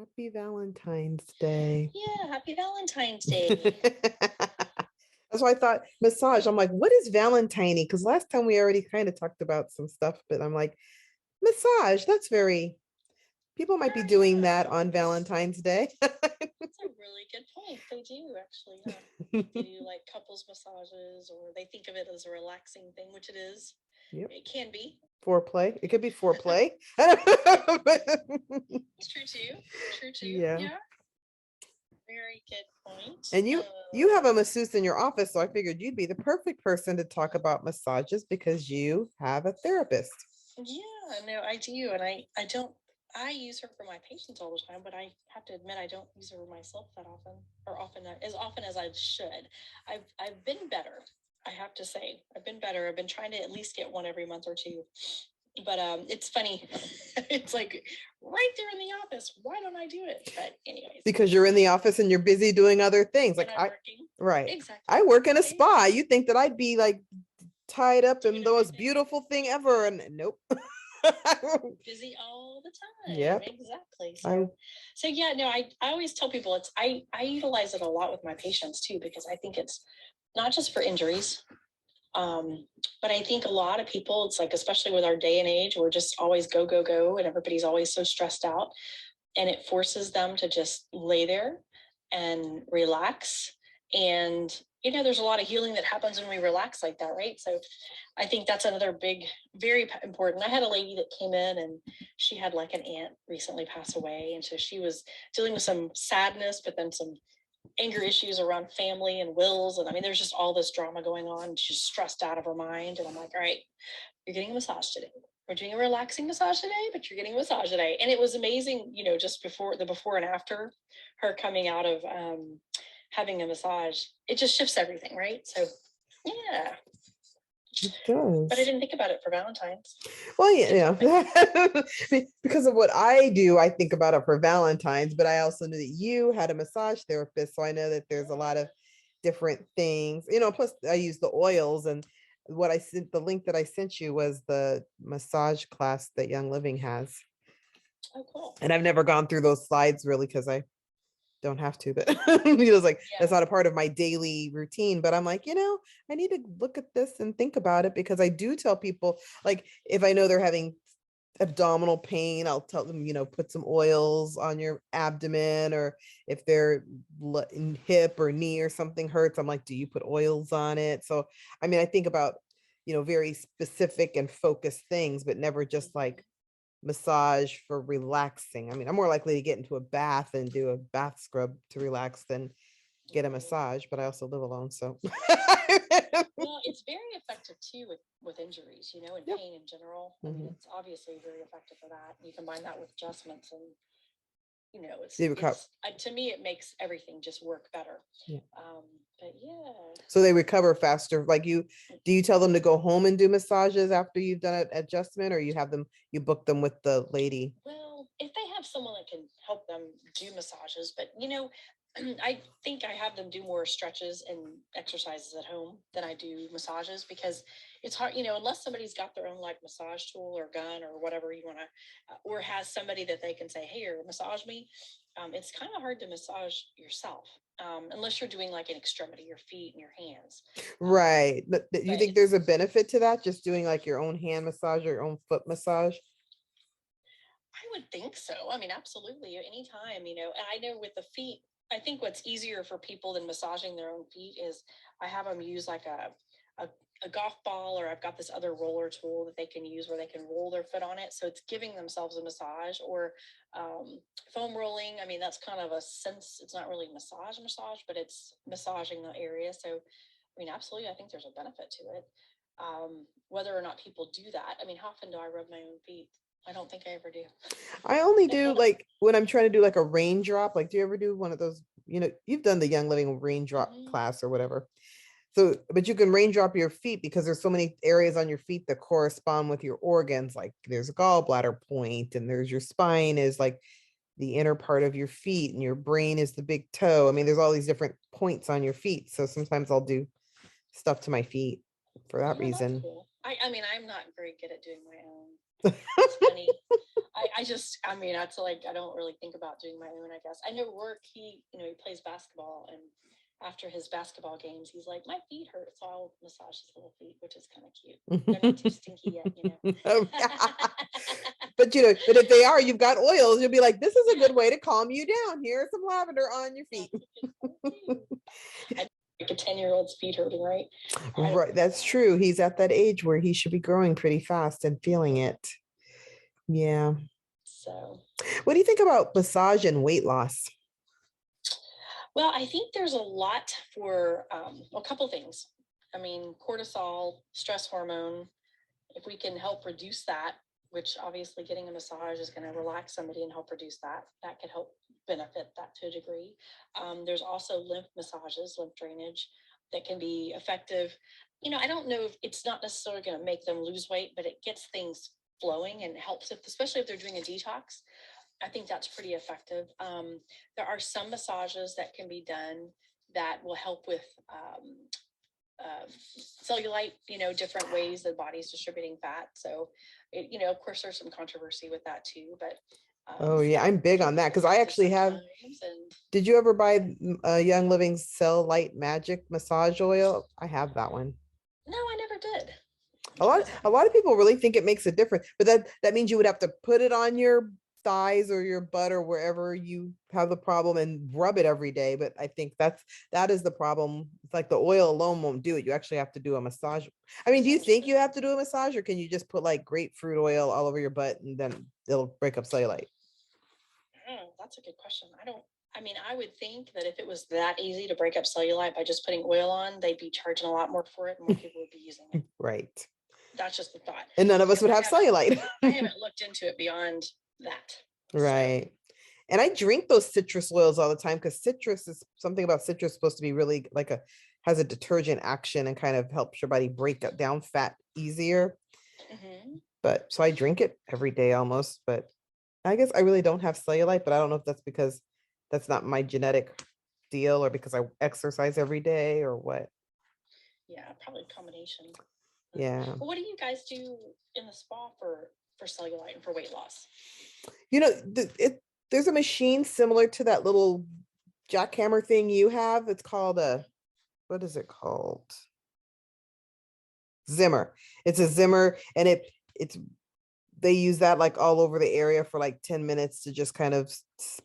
Happy Valentine's Day. Yeah, happy Valentine's Day. That's why I thought massage. I'm like, what is Valentine-y? Because last time we already kind of talked about some stuff, but I'm like, massage, that's very, people might be doing that on Valentine's Day. That's a really good point. They do actually, yeah. They do like couples massages, or they think of it as a relaxing thing, which it is. Yep. It can be. Foreplay. It could be foreplay. It's true too. True too. Yeah. Yeah. Very good point. And you have a masseuse in your office, so I figured you'd be the perfect person to talk about massages because you have a therapist. Yeah, no, I do, and I don't. I use her for my patients all the time, but I have to admit I don't use her for myself that often, or as often as I should. I've been better. I have to say, I've been better. I've been trying to at least get one every month or two. But it's funny. It's like right there in the office. Why don't I do it? But anyways, because you're in the office and you're busy doing other things. Like right. Exactly. I work in a spa. You think that I'd be like tied up in the most beautiful thing ever, and nope. Busy all the time. Yeah, exactly. So yeah, no, I always tell people I utilize it a lot with my patients too, because I think it's not just for injuries. But I think a lot of people, it's like, especially with our day and age, we're just always go, go, go, and everybody's always so stressed out, and it forces them to just lay there and relax. And, there's a lot of healing that happens when we relax like that, right? So I think that's another big, very important. I had a lady that came in, and she had like an aunt recently pass away. And so she was dealing with some sadness, but then some anger issues around family and wills. And I mean, there's just all this drama going on. She's stressed out of her mind. And I'm like, all right, you're getting a massage today. We're doing a relaxing massage today, but you're getting a massage today. And it was amazing, just before and after her coming out of having a massage, it just shifts everything, right? So yeah. It does. But I didn't think about it for Valentine's. Well, yeah. Because of what I do, I think about it for Valentine's, but I also knew that you had a massage therapist. So I know that there's a lot of different things, plus I use the oils, and what I sent, the link that I sent you was the massage class that Young Living has. Oh, cool. And I've never gone through those slides really because I don't have to, but he was like, that's not a part of my daily routine. But I'm like, I need to look at this and think about it, because I do tell people, like, if I know they're having abdominal pain, I'll tell them, put some oils on your abdomen, or if their hip or knee or something hurts, I'm like, do you put oils on it? So, I mean, I think about, very specific and focused things, but never just like massage for relaxing. I mean, I'm more likely to get into a bath and do a bath scrub to relax than get a massage, but I also live alone, so. Well, it's very effective too with injuries, and pain in general. I mean, it's obviously very effective for that. You combine that with adjustments, and it's to me, it makes everything just work better. Yeah. But yeah. So they recover faster. Like, do you tell them to go home and do massages after you've done an adjustment, or you book them with the lady? Well, if they have someone that can help them do massages, but I think I have them do more stretches and exercises at home than I do massages, because it's hard, unless somebody's got their own like massage tool or gun or whatever you want to, or has somebody that they can say, hey, here, massage me. It's kind of hard to massage yourself, unless you're doing like an extremity, your feet and your hands. Right. But you think there's a benefit to that? Just doing like your own hand massage or your own foot massage? I would think so. I mean, absolutely. Anytime, and I know with the feet, I think what's easier for people than massaging their own feet is I have them use like a golf ball, or I've got this other roller tool that they can use where they can roll their foot on it. So it's giving themselves a massage, or foam rolling. I mean, that's kind of a sense. It's not really massage, but it's massaging the area. So, I mean, absolutely, I think there's a benefit to it. Whether or not people do that. I mean, how often do I rub my own feet? I don't think I ever do. I only do like when I'm trying to do like a raindrop. Like, do you ever do one of those? You've done the Young Living raindrop class or whatever. So, but you can raindrop your feet because there's so many areas on your feet that correspond with your organs. Like, there's a gallbladder point, and there's your spine is like the inner part of your feet, and your brain is the big toe. I mean, there's all these different points on your feet. So sometimes I'll do stuff to my feet for that reason. Cool. I mean, I'm not very good at doing my own. It's funny. I mean, that's like, I don't really think about doing my own, I guess. I know Rourke, he plays basketball, and after his basketball games, he's like, my feet hurt, so I'll massage his little feet, which is kind of cute. They're not too stinky yet, Oh, yeah. But but if they are, you've got oils, you'll be like, this is a good way to calm you down. Here's some lavender on your feet. Like a 10-year-old's feet hurting, right? Right, that's true. He's at that age where he should be growing pretty fast and feeling it. Yeah. So, what do you think about massage and weight loss? well, I think there's a lot for a couple things. I mean, cortisol, stress hormone, if we can help reduce that, which obviously getting a massage is going to relax somebody and help reduce that, that could help benefit that to a degree. There's also lymph massages, lymph drainage, that can be effective. I don't know if it's not necessarily going to make them lose weight, but it gets things flowing and helps, especially if they're doing a detox. I think that's pretty effective. There are some massages that can be done that will help with cellulite, different ways the body's distributing fat. So, of course, there's some controversy with that too. But oh yeah, I'm big on that because I actually have. Did you ever buy Young Living's Cellulite Magic Massage Oil? I have that one. No, I never did. A lot of people really think it makes a difference, but that means you would have to put it on your thighs or your butt or wherever you have the problem and rub it every day. But I think that is the problem. It's like the oil alone won't do it. You actually have to do a massage. I mean, do you think you have to do a massage, or can you just put like grapefruit oil all over your butt and then it'll break up cellulite? That's a good question. I would think that if it was that easy to break up cellulite by just putting oil on, they'd be charging a lot more for it and more people would be using it. Right. That's just the thought. And none of us would have cellulite. I haven't looked into it beyond that. Right. So. And I drink those citrus oils all the time because something about citrus supposed to be really has a detergent action and kind of helps your body break down fat easier. Mm-hmm. But so I drink it every day almost, but I guess I really don't have cellulite, but I don't know if that's because that's not my genetic deal or because I exercise every day or what. Yeah, probably a combination. Yeah. Well, what do you guys do in the spa for cellulite and for weight loss? There's a machine similar to that little jackhammer thing you have. It's called what is it called? Zimmer. It's a Zimmer, and they use that like all over the area for like 10 minutes to just kind of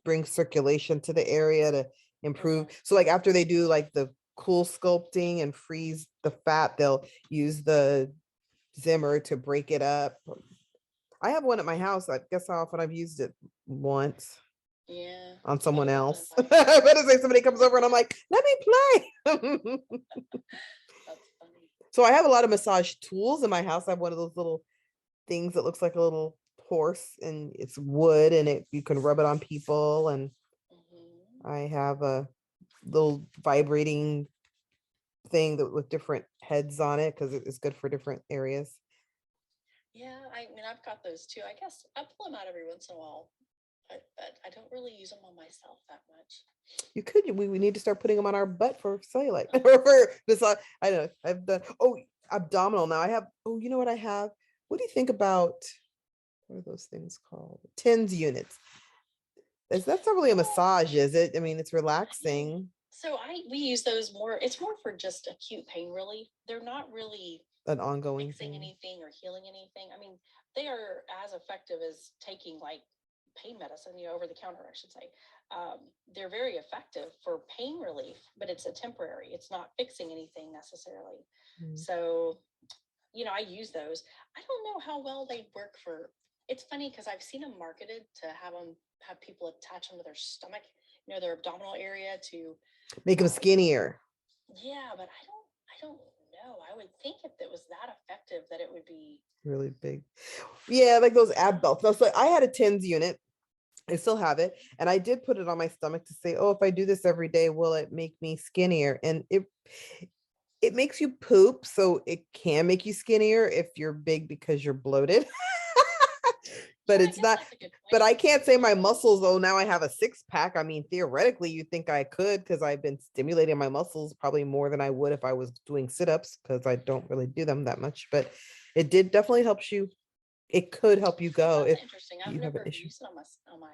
bring circulation to the area to improve. Okay. So like after they do like the cool sculpting and freeze the fat, they'll use the Zimmer to break it up. I have one at my house. I guess how often I've used it once. Yeah. On someone else. I better say somebody comes over and I'm like, let me play. That's funny. So I have a lot of massage tools in my house. I have one of those little things that looks like a little horse, and it's wood, and you can rub it on people. And I have a little vibrating thing with different heads on it because it's good for different areas. Yeah, I've got those too. I guess I pull them out every once in a while, but I don't really use them on myself that much. You could. We need to start putting them on our butt for cellulite. Or for this. I don't know. I've done. Oh, abdominal. Now I have. Oh, you know what I have? What do you think about? What are those things called? TENS units. That's not really a massage, is it? I mean, it's relaxing. So we use those more. It's more for just acute pain relief. They're not really an ongoing fixing anything or healing anything. I mean, they are as effective as taking like pain medicine, over the counter, I should say. They're very effective for pain relief, but it's a temporary. It's not fixing anything necessarily. So, I use those. I don't know how well they work for. It's funny because I've seen them marketed to have people attach them to their stomach, their abdominal area to make them skinnier. Yeah, but I don't know. I would think if it was that effective that it would be really big. Yeah, like those ab belts. So I had a TENS unit. I still have it, and I did put it on my stomach to say, oh, if I do this every day, will it make me skinnier? And it makes you poop, so it can make you skinnier if you're big because you're bloated. but I it's guess not, that's a good but point. I can't say my muscles, oh, now I have a six pack. I mean, theoretically, you think I could, because I've been stimulating my muscles probably more than I would if I was doing sit-ups, because I don't really do them that much, but it did definitely helps you. It could help you go That's if interesting. I've you have an never issue. used it on my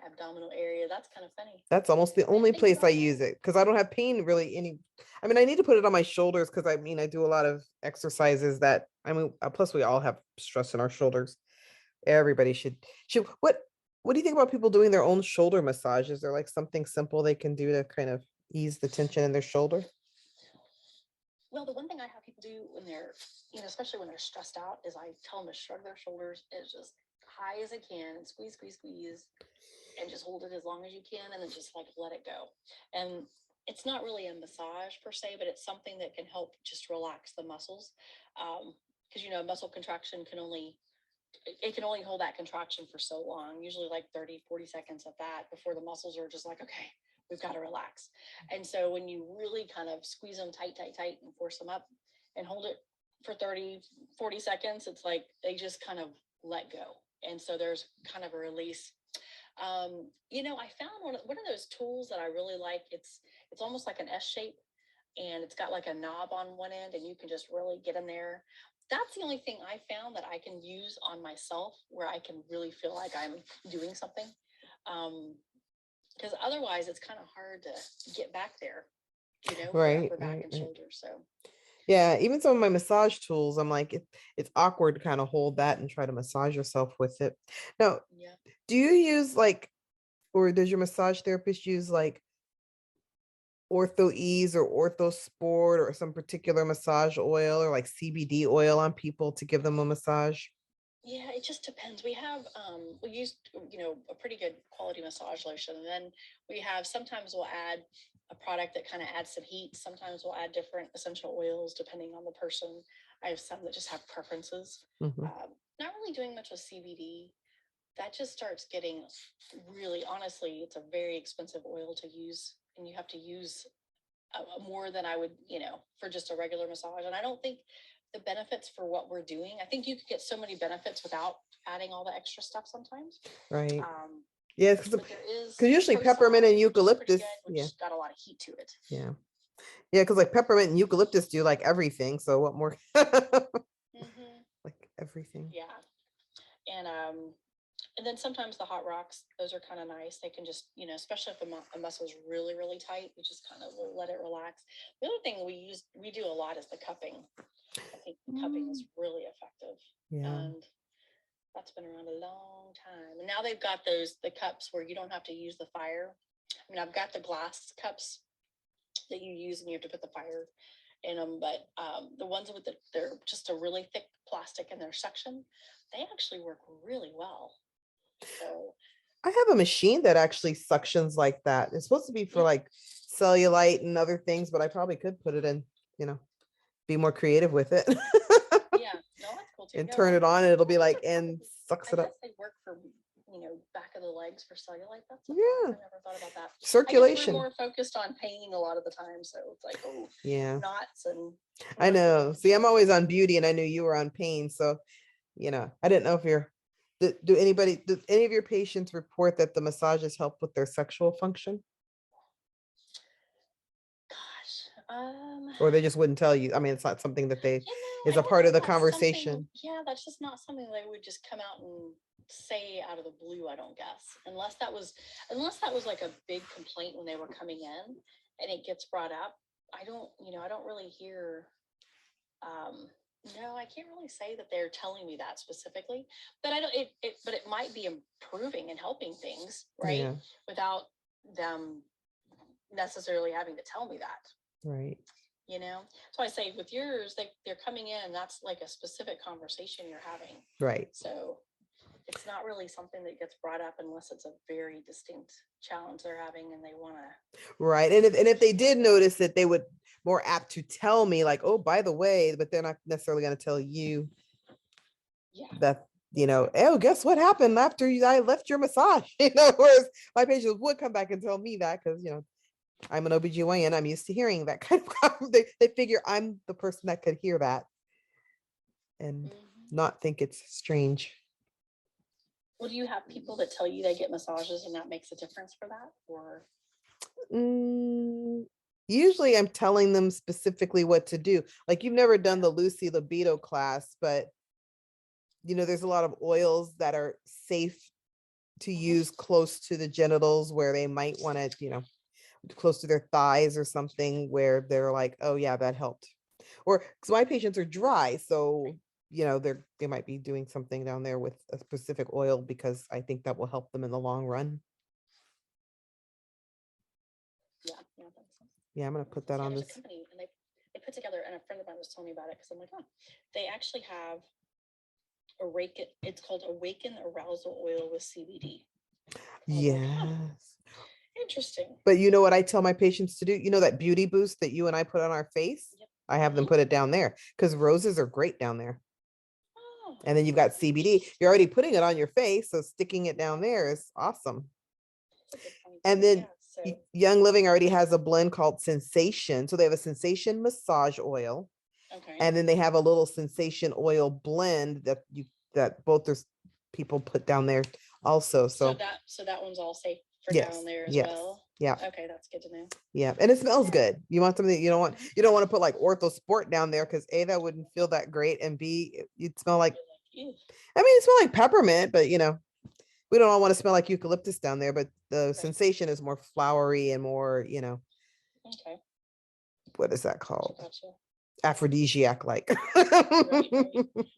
abdominal area. That's kind of funny. That's almost the I didn't only think place about I that. use it, because I don't have pain really any. I mean, I need to put it on my shoulders because I mean, I do a lot of exercises that, I mean, plus we all have stress in our shoulders. Everybody should what do you think about people doing their own shoulder massages? Is there like something simple they can do to kind of ease the tension in their shoulder? Well, the one thing I have people do when they're, especially when they're stressed out, is I tell them to shrug their shoulders as just high as they can and squeeze, squeeze, squeeze, and just hold it as long as you can, and then just like let it go. And it's not really a massage per se, but it's something that can help just relax the muscles. Because muscle contraction can only hold that contraction for so long, usually like 30, 40 seconds at that, before the muscles are just like, okay, we've got to relax. And so when you really kind of squeeze them tight, tight, tight, and force them up and hold it for 30, 40 seconds, it's like they just kind of let go. And so there's kind of a release. I found one of those tools that I really like. It's almost like an S shape, and it's got like a knob on one end, and you can just really get in there. That's the only thing I found that I can use on myself where I can really feel like I'm doing something. Because otherwise it's kind of hard to get back there, for Right, upper back right, and right. shoulders. So Yeah, even some of my massage tools, I'm like, it's awkward to kind of hold that and try to massage yourself with it. Now, yeah. do you use like, or does your massage therapist use like Ortho Ease or Ortho Sport or some particular massage oil or like CBD oil on people to give them a massage? Yeah, it just depends. We use, a pretty good quality massage lotion. And then sometimes we'll add a product that kind of adds some heat. Sometimes we'll add different essential oils depending on the person. I have some that just have preferences. Mhm. Not really doing much with CBD. That just starts getting really, honestly, it's a very expensive oil to use. And you have to use more than I would, for just a regular massage. And I don't think the benefits for what we're doing, I think you could get so many benefits without adding all the extra stuff sometimes. Right. Yeah, because But there is usually peppermint and eucalyptus, good, which yeah, got a lot of heat to it. yeah, yeah, because like peppermint and eucalyptus do like everything. So what more? Mm-hmm. Like everything. Yeah. And then sometimes the hot rocks, those are kind of nice. They can just, especially if the muscle is really, really tight, we just kind of let it relax. The other thing we do a lot is the cupping. I think the cupping is really effective. Yeah. And that's been around a long time. And now they've got the cups where you don't have to use the fire. I mean, I've got the glass cups that you use and you have to put the fire in them, but the ones with they're just a really thick plastic and they're suction, they actually work really well. So I have a machine that actually suctions like that. It's supposed to be for like cellulite and other things, but I probably could put it in, be more creative with it. yeah, no, that's cool too. And No, turn it on and it'll be those like, are and probably, sucks I it up. guess they work for back of the legs for cellulite. That's a thought. Yeah. I never thought about that. I guess we're Circulation. more focused on pain a lot of the time, so it's like, oh, Yeah. knots and I know. See, I'm always on beauty and I knew you were on pain. So, I didn't know if do any of your patients report that the massages help with their sexual function? gosh, Or they just wouldn't tell you? I mean, it's not something that they is I a don't part know of the if that's something. conversation. Yeah, that's just not something they would just come out and say out of the blue. I don't guess, unless that was like a big complaint when they were coming in, and it gets brought up. I don't really hear. No, I can't really say that they're telling me that specifically, but I don't. But it might be improving and helping things, right? Yeah. Without them necessarily having to tell me that. Right. So I say with yours, they're coming in and that's like a specific conversation you're having. Right. So it's not really something that gets brought up unless it's a very distinct challenge they're having and they want to. Right. And if they did notice it, they would more apt to tell me like, oh, by the way, but they're not necessarily going to tell you that, oh, guess what happened after I left your massage? Whereas my patients would come back and tell me that because, I'm an OBGYN. I'm used to hearing that kind of, they figure I'm the person that could hear that and not think it's strange. Well, do you have people that tell you they get massages and that makes a difference for that? Or Usually I'm telling them specifically what to do. Like, you've never done the Lucy libido class, but there's a lot of oils that are safe to use close to the genitals where they might want to, close to their thighs or something where they're like, oh yeah, that helped. Or because my patients are dry, so they might be doing something down there with a specific oil because I think that will help them in the long run. yeah, that makes sense. Yeah, I'm gonna put that on There's this. a company and they put together, and a friend of mine was telling me about it because I'm like, oh, they actually have it's called Awaken Arousal Oil with CBD. Yes. Like, huh, interesting. But you know what I tell my patients to do? That beauty boost that you and I put on our face? Yep. I have them put it down there because roses are great down there. Oh, And then you've got CBD. You're already putting it on your face, so sticking it down there is awesome. that's a good point. And then Yeah, so Young Living already has a blend called Sensation. So they have a Sensation massage oil. okay. And then they have a little Sensation oil blend that both those people put down there also. So that one's all safe for yes, down there as yes, well. yeah. Okay, that's good to know. Yeah, and it smells good. You want something that you don't want to put like Ortho Sport down there because A, that wouldn't feel that great, and B, you'd smell like, Ew. I mean, it smells like peppermint, but we don't all want to smell like eucalyptus down there, but the Right. Sensation is more flowery and more, Okay. what is that called? Gotcha. Aphrodisiac like. Right.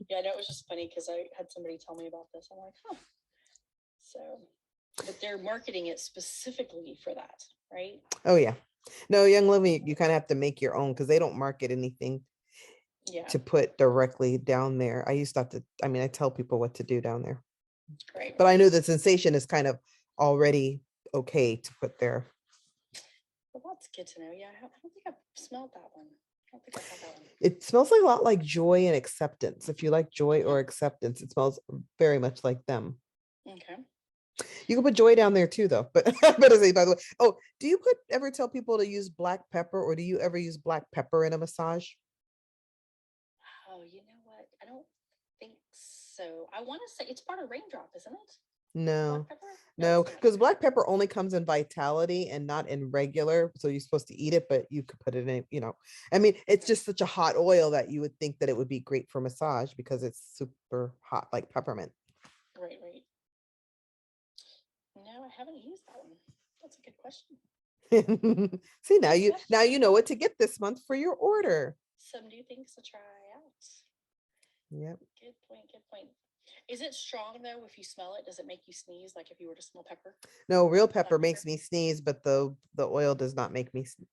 Yeah, I know, it was just funny because I had somebody tell me about this. I'm like, huh. So, but they're marketing it specifically for that, right? Oh yeah. No, Young Living, you kind of have to make your own because they don't market anything to put directly down there. I used to have to, I tell people what to do down there. Right. But I knew the Sensation is kind of already okay to put there. Well, that's good to know. Yeah, I don't think I've smelled that one. I don't think I've had that one. It smells like a lot like joy and acceptance. If you like joy or acceptance, it smells very much like them. Okay. You can put joy down there too, though. But I better say, by the way, oh, do you ever tell people to use black pepper, or do you ever use black pepper in a massage? Oh, you know what? I don't think so. I want to say it's part of raindrop, isn't it? No, Black pepper? no, it's not. because black pepper only comes in Vitality and not in regular. So you're supposed to eat it, but you could put it in, it's just such a hot oil that you would think that it would be great for massage because it's super hot, like peppermint. Right. No, I haven't used that one. That's a good question. See, now you know what to get this month for your order. Some new things to try out. Yep. Good point. Is it strong though? If you smell it, does it make you sneeze? Like if you were to smell pepper? No, real pepper makes me sneeze, but the oil does not make me sneeze.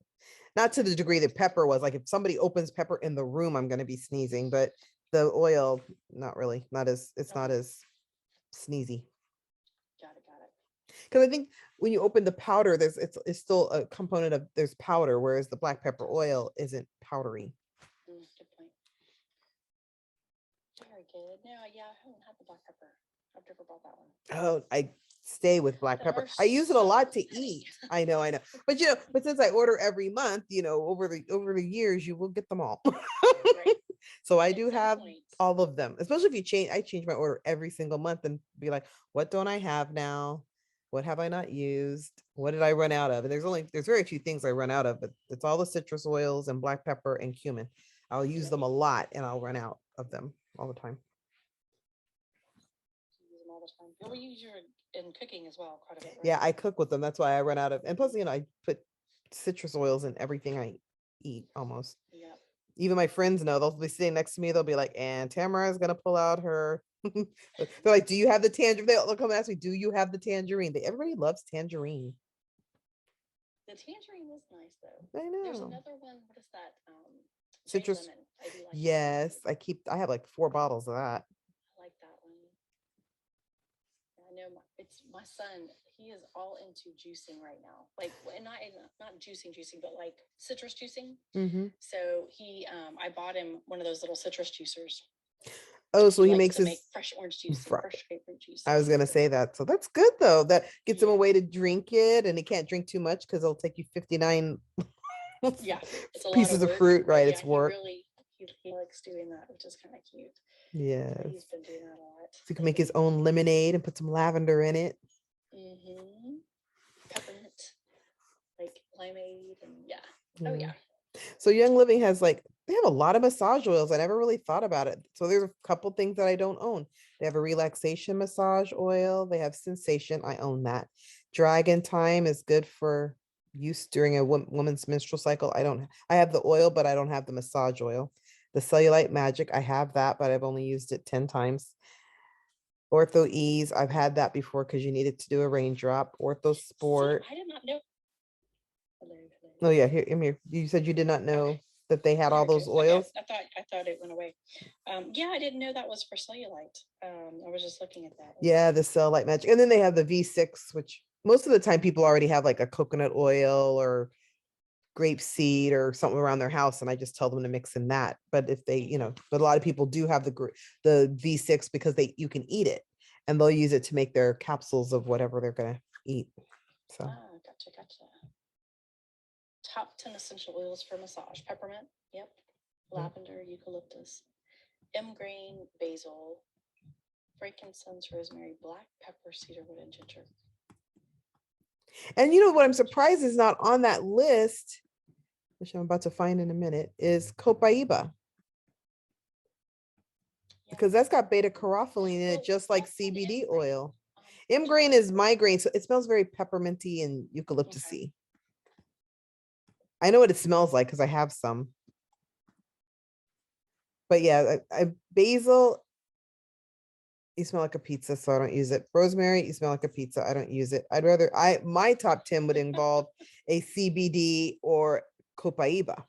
Not to the degree that pepper was. Like if somebody opens pepper in the room, I'm going to be sneezing, but the oil, not really. It's not as sneezy. Got it. Because I think when you open the powder, it's still a component of there's powder, whereas the black pepper oil isn't powdery. Good point. Very good. No, yeah, I haven't had the black pepper. I've never bought that one. Oh, I stay with black pepper. I use it a lot to eat. I know. But but since I order every month, over the years, you will get them all. Right. So I do have all of them, especially if I change my order every single month and be like, what don't I have now? What have I not used? What did I run out of? And there's very few things I run out of, but it's all the citrus oils and black pepper and cumin. I'll use them a lot and I'll run out of them all the time. Well, we use your in cooking as well quite a bit, right? Yeah, I cook with them. That's why I run out of, and plus, I put citrus oils in everything I eat almost. Yeah. Even my friends know. They'll be sitting next to me. They'll be like, and Tamara is going to pull out her. They're like, do you have the tangerine? They'll come ask me, do you have the tangerine? Everybody loves tangerine. The tangerine is nice though. I know. There's another one. What is that? Citrus. Lemon. I do like yes, I have like 4 bottles of that. I like that one. I know it's my son. He is all into juicing right now. Like, and not juicing, but like citrus juicing. Mm-hmm. So I bought him one of those little citrus juicers. Oh, so he makes make fresh orange juice, and fresh grapefruit juice. I was gonna say that. So that's good though. That gets him a way to drink it, and he can't drink too much because it'll take you 59 it's a pieces lot of fruit. Right, it's work. He likes doing that, which is kind of cute. Yes. He's been doing that a lot. So he can make his own lemonade and put some lavender in it. Peppermint, like limeade, and oh yeah. So Young Living has they have a lot of massage oils. I never really thought about it. So there's a couple things that I don't own. They have a relaxation massage oil. They have Sensation. I own that. Dragon Time is good for use during a woman's menstrual cycle. I have the oil, but I don't have the massage oil. The Cellulite Magic, I have that, but I've only used it 10 times. Ortho Ease, I've had that before because you needed to do a raindrop. Ortho Sport. I did not know. Oh yeah, here. You said you did not know that they had all those oils. Okay. I thought it went away. Yeah, I didn't know that was for cellulite. I was just looking at that. Yeah, the Cellulite Magic, and then they have the V6, which most of the time people already have like a coconut oil or grapeseed or something around their house, and I just tell them to mix in that. But if they, but a lot of people do have the V6 because you can eat it, and they'll use it to make their capsules of whatever they're gonna eat. So. Gotcha. Top 10 essential oils for massage: peppermint, yep, lavender, eucalyptus, M-grain, basil, frankincense, rosemary, black pepper, cedarwood, and ginger. And you know what I'm surprised is not on that list, which I'm about to find in a minute, is Copaiba. Because that's got beta carotene in it, just like CBD oil. M-grain is migraine, so it smells very pepperminty and eucalyptusy. I know what it smells like because I have some. But yeah, basil, you smell like a pizza, so I don't use it. Rosemary, you smell like a pizza, I don't use it. My top 10 would involve a CBD or Copaiba.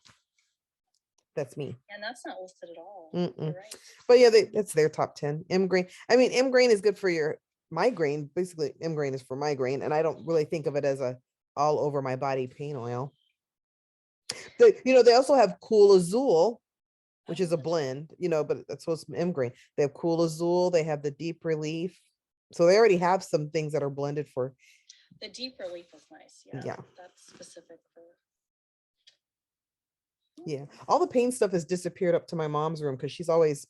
That's me. And that's not listed at all. You're right. But yeah, that's their top 10. M-grain. I mean, M-grain is good for your migraine. Basically, M-grain is for migraine, and I don't really think of it as a all over my body pain oil. They also have Cool Azul, which is a blend, but that's what's M-grain. They have Cool Azul, they have the Deep Relief. So they already have some things that are blended for. The Deep Relief is nice. Yeah. That's specific for. Yeah. All the pain stuff has disappeared up to my mom's room because she's always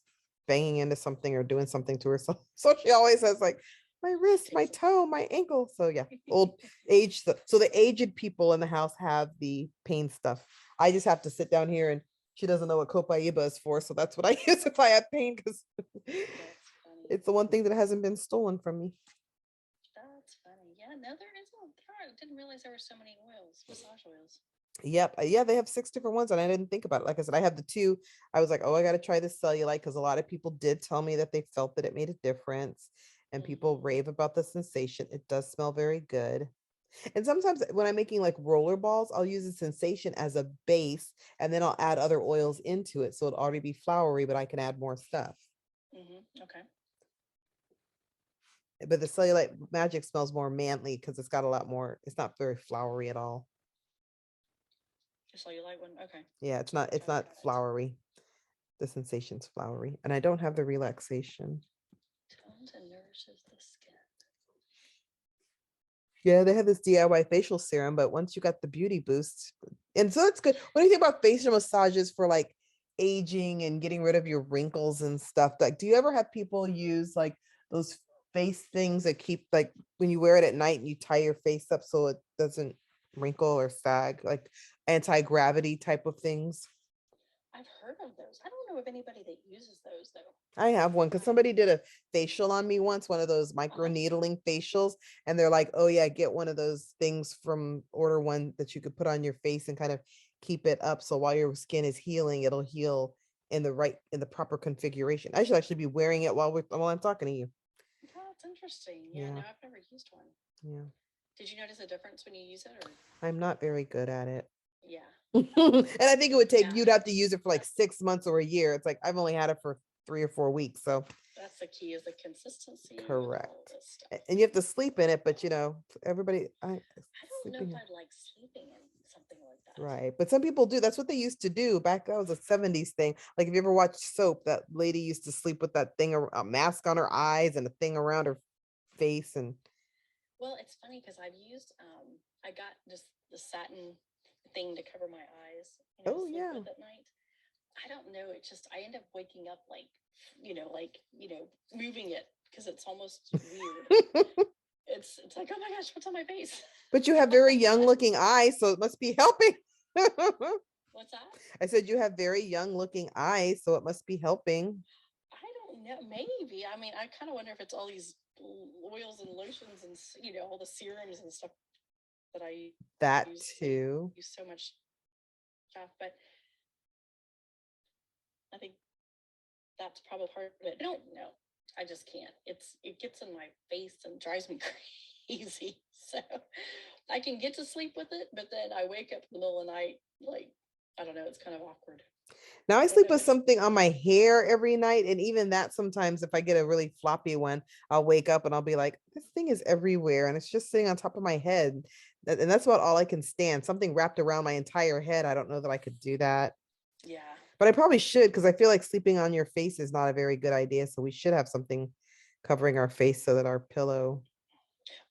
banging into something or doing something to herself. So she always has my wrist, my toe, my ankle. So yeah, old age. So the aged people in the house have the pain stuff. I just have to sit down here, and she doesn't know what Copaiba is for. So that's what I use if I have pain, because it's the one thing that hasn't been stolen from me. That's funny. Yeah, no, there is. I didn't realize there were so many oils, massage oils. Yep. Yeah, they have 6 different ones, and I didn't think about it. Like I said, I have the 2. I was like, oh, I got to try this Cellulite, because a lot of people did tell me that they felt that it made a difference, and people rave about the sensation. It does smell very good. And sometimes when I'm making like roller balls, I'll use the Sensation as a base, and then I'll add other oils into it. So it'll already be flowery, but I can add more stuff. Okay. But the Cellulite Magic smells more manly because it's got a lot more. It's not very flowery at all. The Cellulite one, okay. Yeah, it's not flowery. The Sensation's flowery, and I don't have the relaxation. Tones and nourishes the skin. Yeah, they have this DIY facial serum, but once you got the beauty boost, and so it's good. What do you think about facial massages for like aging and getting rid of your wrinkles and stuff? Like, do you ever have people use like those face things that keep, like, when you wear it at night and you tie your face up so it doesn't wrinkle or sag, like anti-gravity type of things? I've heard of those. I don't know of anybody that uses those though. I have one because somebody did a facial on me once, one of those micro needling facials, and they're like, oh yeah, get one of those things order one that you could put on your face and kind of keep it up, so while your skin is healing, it'll heal in the proper configuration. I should actually be wearing it while I'm talking to you. Oh, that's interesting. Yeah, no, I've never used one. Yeah. Did you notice a difference when you use it, or? I'm not very good at it. Yeah. And I think it would take, you'd have to use it for like 6 months or a year. It's like I've only had it for 3 or 4 weeks. So that's the key, is the consistency. Correct. And you have to sleep in it, but everybody, I don't know if I'd like sleeping in something like that. Right. But some people do. That's what they used to do back. That was a 70s thing. Like, if you ever watched Soap, that lady used to sleep with that thing, a mask on her eyes and a thing around her face. And well, it's funny because I've used, I got just the satin thing to cover my eyes. Oh yeah. At night. I don't know. It just, I end up waking up like, moving it because it's almost weird. It's like, oh my gosh, what's on my face? But you have very young looking eyes, so it must be helping. What's that? I said you have very young looking eyes, so it must be helping. I don't know. Maybe. I mean, I kind of wonder if it's all these oils and lotions and, all the serums and stuff that I That use. too. Use so much stuff, but I think that's probably part of it. I don't know. I just can't. It gets in my face and drives me crazy. So I can get to sleep with it, but then I wake up in the middle of the night, like, I don't know, it's kind of awkward. Now I sleep with something on my hair every night. And even that, sometimes if I get a really floppy one, I'll wake up and I'll be like, this thing is everywhere. And it's just sitting on top of my head. And that's about all I can stand. Something wrapped around my entire head. I don't know that I could do that. Yeah. But I probably should, because I feel like sleeping on your face is not a very good idea. So we should have something covering our face so that our pillow.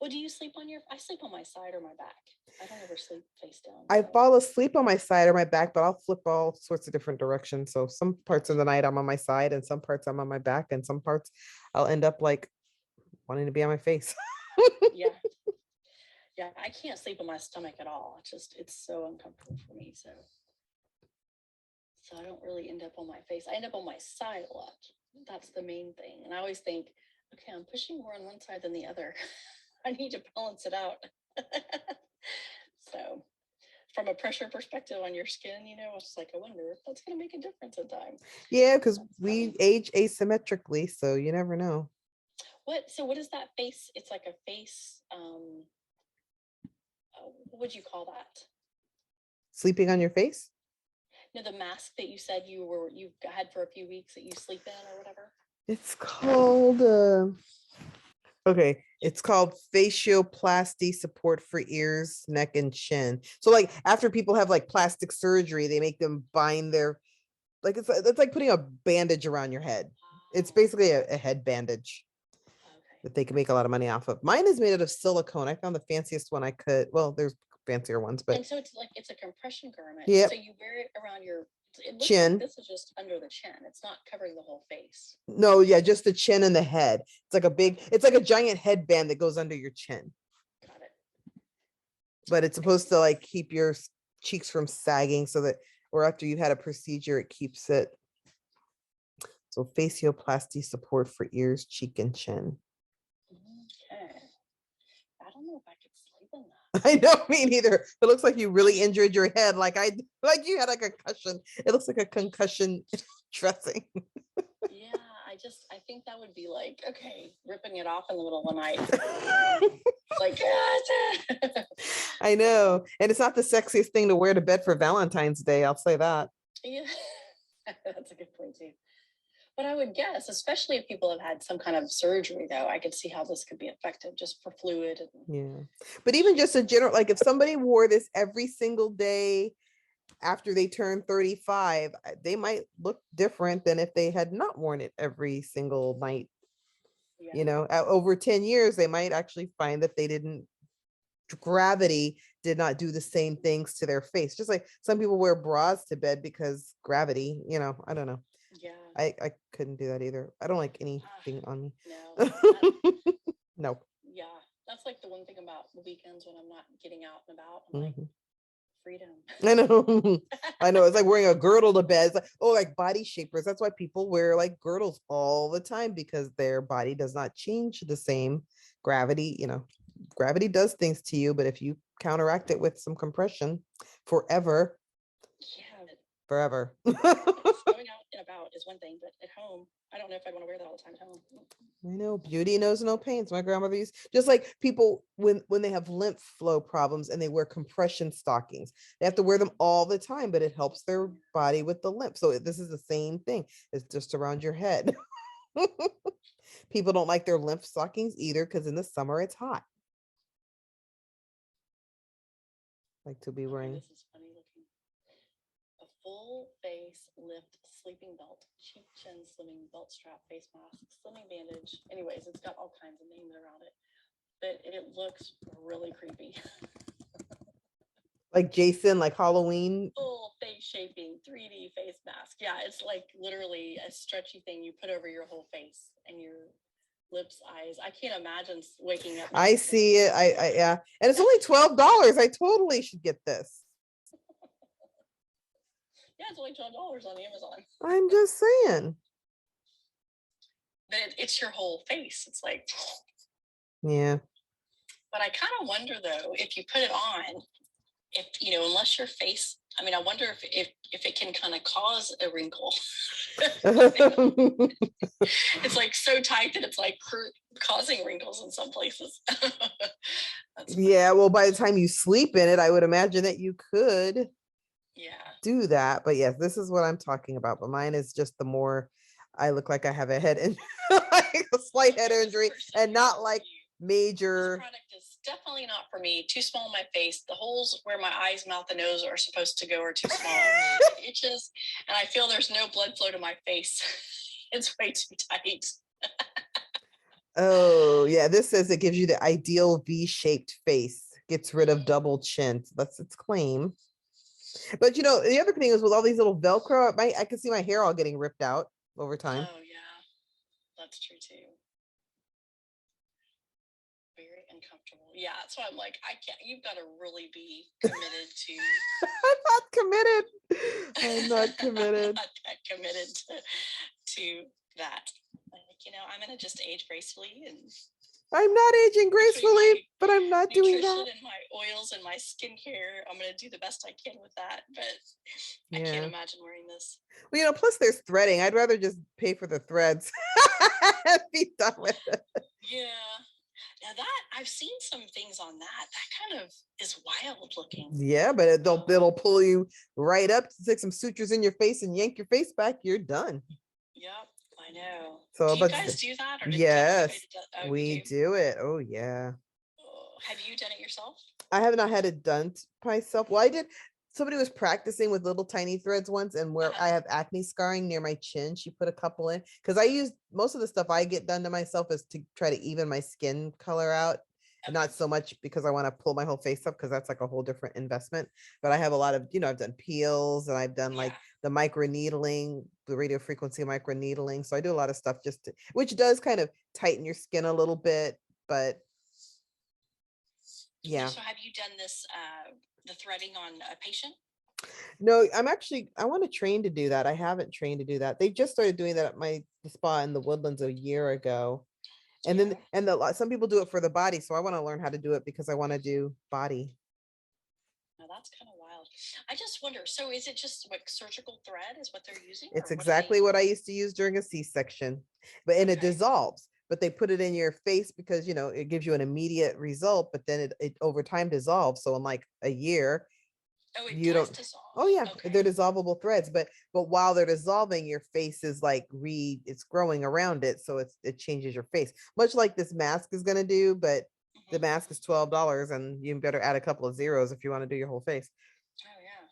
Well, do you sleep on I sleep on my side or my back. I don't ever sleep face down. I fall asleep on my side or my back, but I'll flip all sorts of different directions. So some parts of the night I'm on my side and some parts I'm on my back and some parts I'll end up like wanting to be on my face. Yeah. Yeah. I can't sleep on my stomach at all. It's so uncomfortable for me. So I don't really end up on my face. I end up on my side a lot. That's the main thing. And I always think, okay, I'm pushing more on one side than the other. I need to balance it out. So from a pressure perspective on your skin, it's like, I wonder if that's going to make a difference in time. Yeah, because we age asymmetrically, so you never know. What is that face? It's like a face. What would you call that? Sleeping on your face? No, the mask that you said you had for a few weeks that you sleep in or whatever. It's called okay, it's called facioplasty support for ears, neck, and chin. So like after people have like plastic surgery, they make them bind their, like it's like putting a bandage around your head. It's basically a head bandage that they can make a lot of money off of. Mine is made out of silicone. I found the fanciest one I could. Well, there's fancier ones, but and so it's a compression garment. Yeah. So you wear it around your chin. Like this is just under the chin. It's not covering the whole face. No, yeah, just the chin and the head. It's like it's like a giant headband that goes under your chin. Got it. But it's supposed to like keep your cheeks from sagging so that, or after you've had a procedure, it keeps it. So facioplasty support for ears, cheek, and chin. Okay. I don't know if I could sleep in that. I know, me neither. It looks like you really injured your head. Like you had a concussion. It looks like a concussion dressing. Yeah, I think that would be like, okay, ripping it off in the middle of the night. Like, I know. And it's not the sexiest thing to wear to bed for Valentine's Day. I'll say that. Yeah, that's a good point too. But I would guess, especially if people have had some kind of surgery, though, I could see how this could be effective just for fluid. Yeah. But even just a general, like if somebody wore this every single day after they turn 35, they might look different than if they had not worn it every single night. Yeah. Over 10 years, they might actually find that gravity did not do the same things to their face. Just like some people wear bras to bed because gravity, I don't know. Yeah. I couldn't do that either. I don't like anything on me. No. No. Yeah. That's like the one thing about the weekends when I'm not getting out and about. I'm like, freedom. I know. I know. It's like wearing a girdle to bed. It's like, like body shapers. That's why people wear like girdles all the time, because their body does not change the same. Gravity, gravity does things to you, but if you counteract it with some compression forever. Yeah. Forever. Going out and about is one thing, but at home, I don't know if I want to wear that all the time at home. I know, beauty knows no pains. My grandmother used, just like people when they have lymph flow problems and they wear compression stockings, they have to wear them all the time, but it helps their body with the lymph. So this is the same thing. It's just around your head. People don't like their lymph stockings either, because in the summer it's hot. Like to be wearing. This is funny looking. A full face lift sleeping belt, cheek chin slimming belt strap, face mask, slimming bandage. Anyways, it's got all kinds of names around it, but it looks really creepy. Like Jason, like Halloween. Full face shaping 3D face mask. Yeah, it's like literally a stretchy thing you put over your whole face and your lips, eyes. I can't imagine waking up. I see it. I yeah, and it's only $12. I totally should get this. Yeah, it's only $12 on Amazon. I'm just saying. But it's your whole face. It's like, yeah. But I kind of wonder though, if you put it on, if you know, unless your face, I mean, I wonder if it can kind of cause a wrinkle. It's like so tight that it's like causing wrinkles in some places. Yeah, well, by the time you sleep in it, I would imagine that you could do that. But yes, this is what I'm talking about. But mine is just the more I look like I have a head and like a slight head injury and not like major. This product is definitely not for me. Too small on my face. The holes where my eyes, mouth, and nose are supposed to go are too small. It itches, and I feel there's no blood flow to my face. It's way too tight. Oh, yeah. This says it gives you the ideal V-shaped face, gets rid of double chin. That's its claim. But you know, the other thing is with all these little Velcro, I can see my hair all getting ripped out over time. Oh yeah, that's true too. Very uncomfortable. Yeah, that's why I'm like, I can't. You've got to really be committed to. I'm not committed. I'm not committed. I'm not that committed to that. Like, you know, I'm gonna just age gracefully, and I'm not aging gracefully, but I'm not doing that. And my oils and my skincare, I'm gonna do the best I can with that. But I can't imagine wearing this. Well, you know, plus there's threading. I'd rather just pay for the threads and be done with it. Yeah. Now that I've seen some things on that kind of is wild looking. Yeah, but it'll pull you right up, stick some sutures in your face and yank your face back. You're done. Yep, I know. So, do you guys do that? Or yes, we do it. Oh yeah. Have you done it yourself? I have not had it done myself. Well, I did. Somebody was practicing with little tiny threads once, and where I have acne scarring near my chin, she put a couple in because I use most of the stuff I get done to myself is to try to even my skin color out. And not so much because I want to pull my whole face up because that's like a whole different investment. But I have a lot of, you know, I've done peels and I've done like the micro needling, the radio frequency micro needling. So I do a lot of stuff which does kind of tighten your skin a little bit, but yeah. So have you done this, the threading on a patient? No, I want to train to do that. I haven't trained to do that. They just started doing that at the spa in the Woodlands a year ago. And then, some people do it for the body. So I want to learn how to do it because I want to do body. Now that's kind of wild. I just wonder, so is it just like surgical thread is what they're using? It's exactly what I used to use during a C-section, but it dissolves, but they put it in your face because, you know, it gives you an immediate result, but then it over time dissolves. So in like a year, you don't dissolve. Oh yeah, they're dissolvable threads, but while they're dissolving, your face is like it's growing around it, so it changes your face, much like this mask is going to do. But the mask is $12, and you better add a couple of zeros if you want to do your whole face. Oh yeah.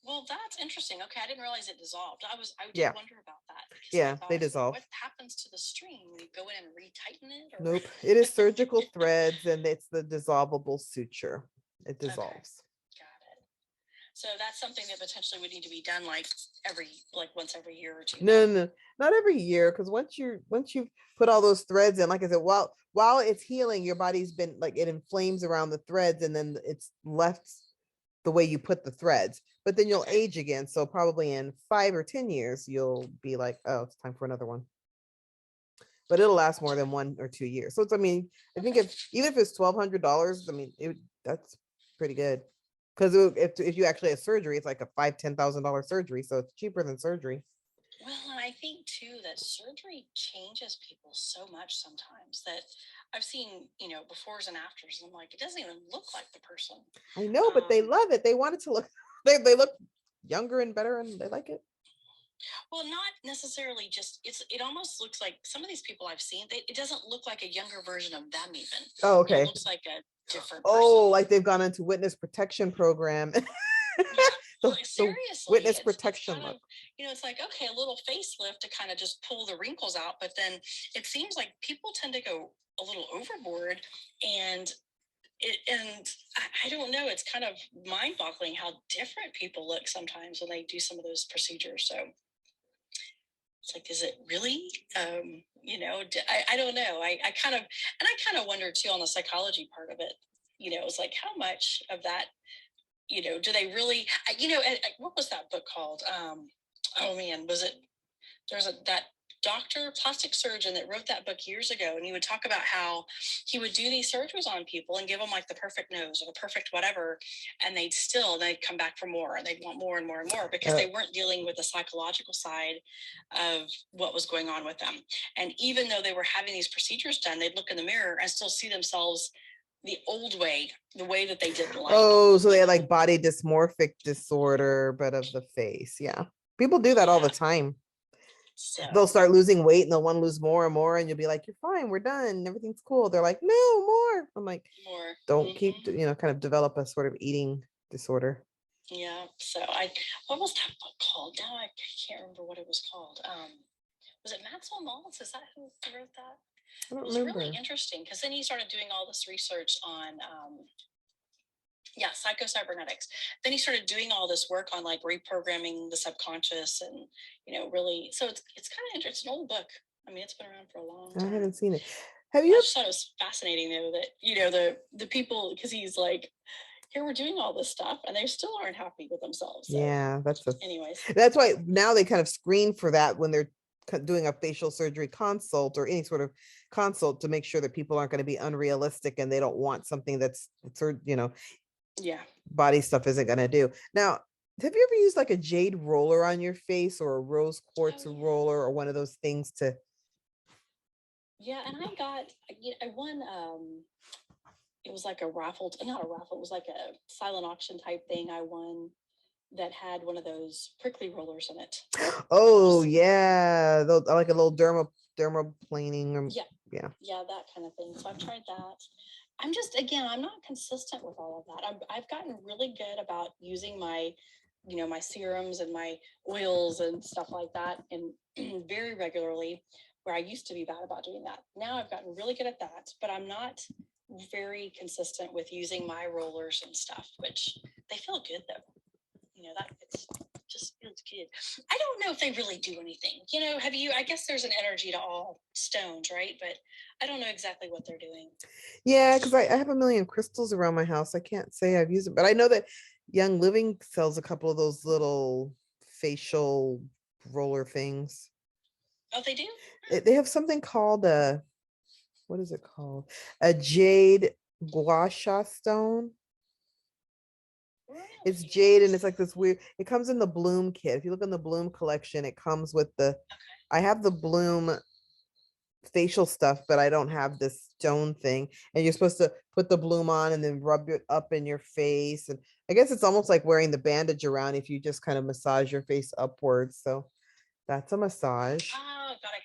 Well, that's interesting. Okay, I didn't realize it dissolved. I did wonder about that. Yeah, they dissolve. What happens to the string? You go in and retighten it? Or? Nope, it is surgical threads, and it's the dissolvable suture. It dissolves. Okay. Got it. So that's something that potentially would need to be done like once every year or two. No, not every year, because once you've put all those threads in, like I said, while it's healing, your body's been like it inflames around the threads, and then it's left the way you put the threads. But then you'll age again. So probably in 5 or 10 years, you'll be like, oh, it's time for another one. But it'll last more than 1 or 2 years. So it's, I mean, I think even if it's $1,200, I mean, that's pretty good. Because if you actually have surgery, it's like a $5,000-$10,000 surgery, so it's cheaper than surgery. Well, and I think too that surgery changes people so much sometimes that I've seen, you know, befores and afters, and I'm like, it doesn't even look like the person. I know, but they love it. They want it to look. They look younger and better, and they like it. Well, not necessarily just, it almost looks like some of these people I've seen, it doesn't look like a younger version of them even. Oh, okay. It looks like a different person. Oh, like they've gone into witness protection program. Well, seriously, witness protection it's kind of, you know, it's like, okay, a little facelift to kind of just pull the wrinkles out, but then it seems like people tend to go a little overboard, and and I don't know, it's kind of mind-boggling how different people look sometimes when they do some of those procedures. So it's like, is it really, I don't know. I kind of, and I kind of wonder too on the psychology part of it, it's like how much of that, do they really, what was that book called? Oh man, was it, that doctor, plastic surgeon that wrote that book years ago, and he would talk about how he would do these surgeries on people and give them like the perfect nose or the perfect whatever, and they'd come back for more, and they'd want more and more and more because they weren't dealing with the psychological side of what was going on with them. And even though they were having these procedures done, they'd look in the mirror and still see themselves the old way, the way that they didn't like. Oh, so they had like body dysmorphic disorder, but of the face. Yeah. People do that all the time. So they'll start losing weight and they'll want to lose more and more, and you'll be like, you're fine, we're done, everything's cool. They're like, no more. I'm like, more. don't keep, kind of develop a sort of eating disorder. Yeah. So what was that book called? Now I can't remember what it was called. Was it Maxwell Maltz? Is that who wrote that? I don't It was remember. really interesting because then he started doing all this research on psychocybernetics. Then he started doing all this work on like reprogramming the subconscious, and really, so it's kind of interesting. It's an old book. I mean, it's been around for a long time. I haven't seen it. Have you? I just thought it was fascinating though that the people, because he's like, here we're doing all this stuff and they still aren't happy with themselves. So, yeah, anyways, that's why now they kind of screen for that when they're doing a facial surgery consult or any sort of consult, to make sure that people aren't going to be unrealistic and they don't want something that's body stuff isn't going to do. Now, have you ever used like a jade roller on your face, or a rose quartz roller, or one of those things to? Yeah, and I won. It was like not a raffle. It was like a silent auction type thing. I won that had one of those prickly rollers in it. Oh yeah, like a little dermaplaning. Yeah, that kind of thing. So I've tried that. I'm not consistent with all of that. I've gotten really good about using my serums and my oils and stuff like that, and very regularly, where I used to be bad about doing that. Now I've gotten really good at that, but I'm not very consistent with using my rollers and stuff, which they feel good though. That just feels good. I don't know if they really do anything. I guess there's an energy to all stones, right? But I don't know exactly what they're doing. Yeah, because I have a million crystals around my house. I can't say I've used it, but I know that Young Living sells a couple of those little facial roller things. Oh, they do? They have something called what is it called? A jade gua sha stone. Really? It's jade, and it's like this weird, it comes in the Bloom kit. If you look in the Bloom collection, it comes with I have the Bloom facial stuff, but I don't have this stone thing. And you're supposed to put the Bloom on and then rub it up in your face. And I guess it's almost like wearing the bandage around if you just kind of massage your face upwards. So that's a massage. Oh, got it.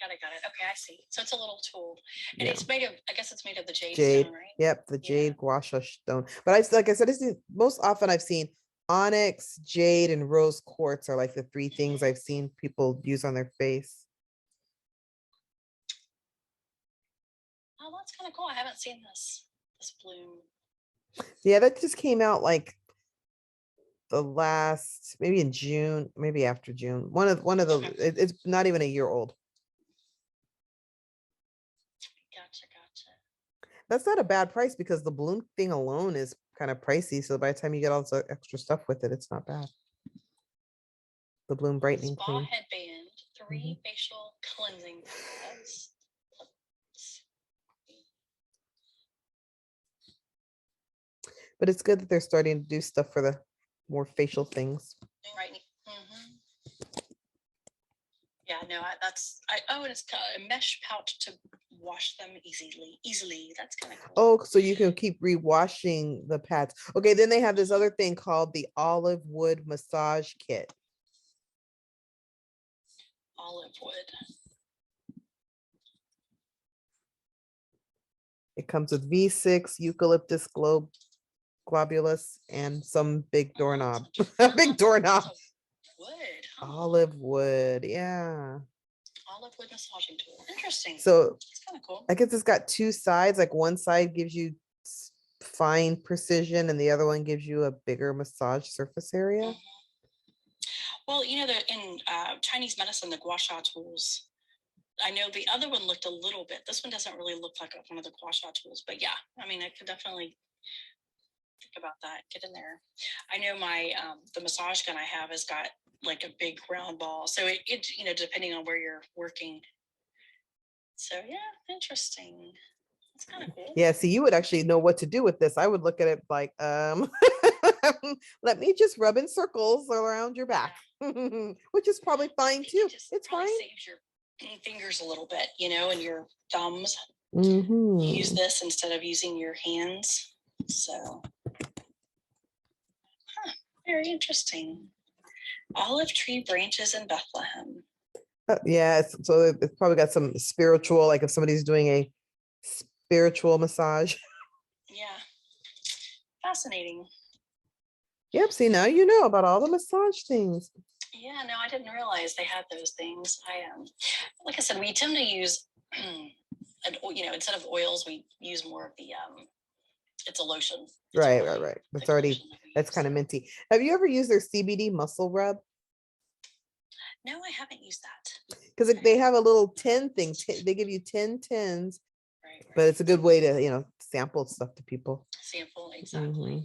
Okay, I see. So it's a little tool, and it's made of, I guess it's made of the jade stone, right? Yep, the jade gua sha stone. But like I said, most often I've seen onyx, jade, and rose quartz are like the three things I've seen people use on their face. Oh, that's kind of cool. I haven't seen this bloom. Yeah, that just came out like maybe in June, maybe after June. One of the it's not even a year old. Gotcha. That's not a bad price, because the Bloom thing alone is kind of pricey. So by the time you get all the extra stuff with it, it's not bad. The Bloom brightening spa cream. Headband, 3 facial cleansing pads. But it's good that they're starting to do stuff for the more facial things. Right. Yeah, no, and it's got a mesh pouch to wash them easily. That's kind of cool. Oh, so you can keep rewashing the pads. Okay, then they have this other thing called the olive wood massage kit. Olive wood. It comes with V6, eucalyptus globulus, and some big doorknob. Big doorknob. Wood. Huh? Olive wood, yeah. Olive wood massaging tool. Interesting. So it's kind of cool. I guess it's got two sides. Like one side gives you fine precision and the other one gives you a bigger massage surface area? Mhm. Well, in Chinese medicine, the gua sha tools, I know the other one looked a little bit. This one doesn't really look like one of the gua sha tools, but yeah, I mean, I could definitely think about that. Get in there. I know my the massage gun I have has got like a big round ball, so it depending on where you're working. So yeah, interesting. That's kind of cool. Yeah, see, you would actually know what to do with this. I would look at it like, let me just rub in circles around your back, which is probably fine too. It's fine. Saves your fingers a little bit, and your thumbs. Mm-hmm. Use this instead of using your hands. So, very interesting. Olive tree branches in Bethlehem. Yeah, so it's probably got some spiritual, like if somebody's doing a spiritual massage. Yeah, fascinating. Yep, see, now you know about all the massage things. Yeah, no, I didn't realize they had those things. Like I said, we tend to use, instead of oils, we use more of the, it's a lotion. Right. It's already, that's kind of minty. Have you ever used their CBD Muscle Rub? No, I haven't used that. Because they have a little 10 thing. They give you 10 tins, right. But it's a good way to, sample stuff to people. Sample, exactly. Mm-hmm.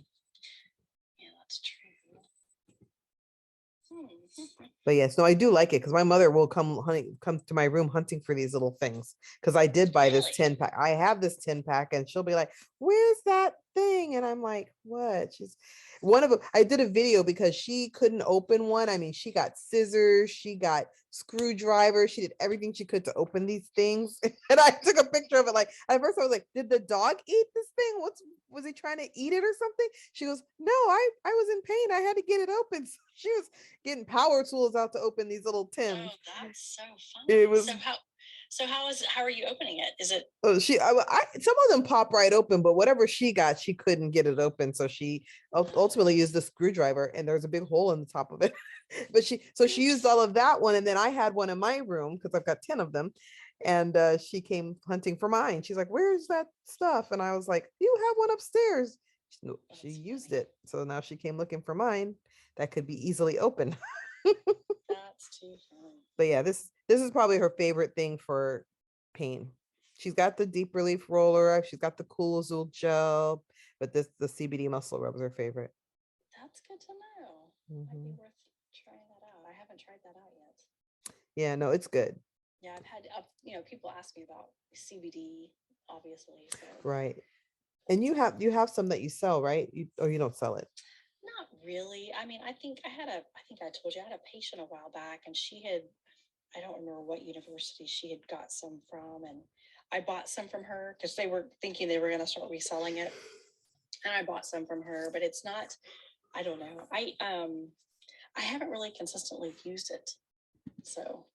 Yeah, that's true. But yes, no, I do like it because my mother will come to my room hunting for these little things. Because I did buy this 10 pack. I have this 10 pack, and she'll be like, "Where's that thing?" And I'm like, "What?" She's one of them. I did a video because she couldn't open one. I mean, she got scissors, she got screwdrivers, she did everything she could to open these things. And I took a picture of it. Like at first, I was like, "Did the dog eat this thing? Was he trying to eat it or something?" She goes, "No, I was in pain. I had to get it open." So she was getting power tools out to open these little tins. Oh, that's so fun. It was how are you opening it? Is it some of them pop right open, but whatever she got, she couldn't get it open. So she ultimately used the screwdriver, and there's a big hole in the top of it. But she used all of that one, and then I had one in my room because I've got 10 of them. And she came hunting for mine. She's like, "Where's that stuff?" And I was like, "You have one upstairs." She used it. So now she came looking for mine that could be easily opened. That's too funny. But yeah, this is probably her favorite thing for pain. She's got the deep relief roller. She's got the Cool Azul gel, but the CBD Muscle Rub is her favorite. That's good to know. Might be worth trying that out. I haven't tried that out yet. Yeah, no, it's good. Yeah, I've had people ask me about CBD, obviously. So. Right. And you have some that you sell, right? You don't sell it? Not really. I mean, I think I told you I had a patient a while back, and I don't remember what university she had got some from, and I bought some from her because they were thinking they were going to start reselling it, and I bought some from her. But it's not. I don't know. I haven't really consistently used it, so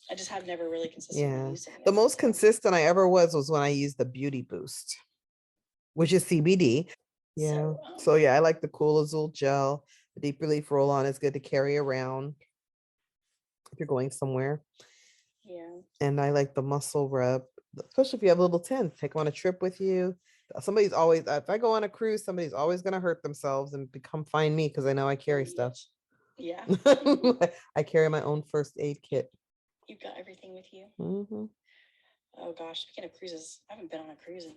I just have never really consistently used it. The most consistent I ever was when I used the Beauty Boost, which is CBD. Yeah. So I like the Cool Azul gel. The deep relief roll on is good to carry around if you're going somewhere. Yeah. And I like the Muscle Rub, especially if you have a little tent, take them on a trip with you. Somebody's always, if I go on a cruise, somebody's always going to hurt themselves and find me because I know I carry stuff. Yeah. I carry my own first aid kit. You've got everything with you. Mm-hmm. Oh gosh, speaking of cruises, I haven't been on a cruise in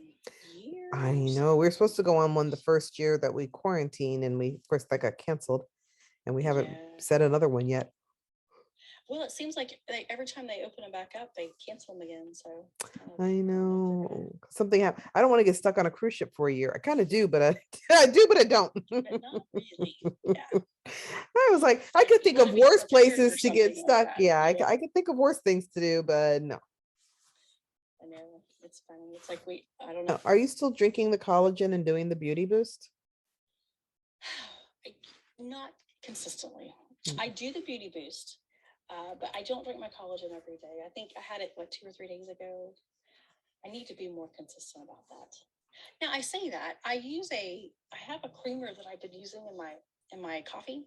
years. I know. We were supposed to go on one the first year that we quarantined, and that got canceled, and we haven't set another one yet. Well, it seems like every time they open them back up, they cancel them again. So I know something happened. I don't want to get stuck on a cruise ship for a year. I kind of do, but I do, but I don't. But not really. Yeah. I was like, I could think of worse places to get stuck. Yeah, I could think of worse things to do, but no. I know, it's funny. It's like I don't know. Are you still drinking the collagen and doing the Beauty Boost? Not consistently. I do the Beauty Boost, but I don't drink my collagen every day. I think I had it 2 or 3 days ago. I need to be more consistent about that. Now I say that I have a creamer that I've been using in my coffee.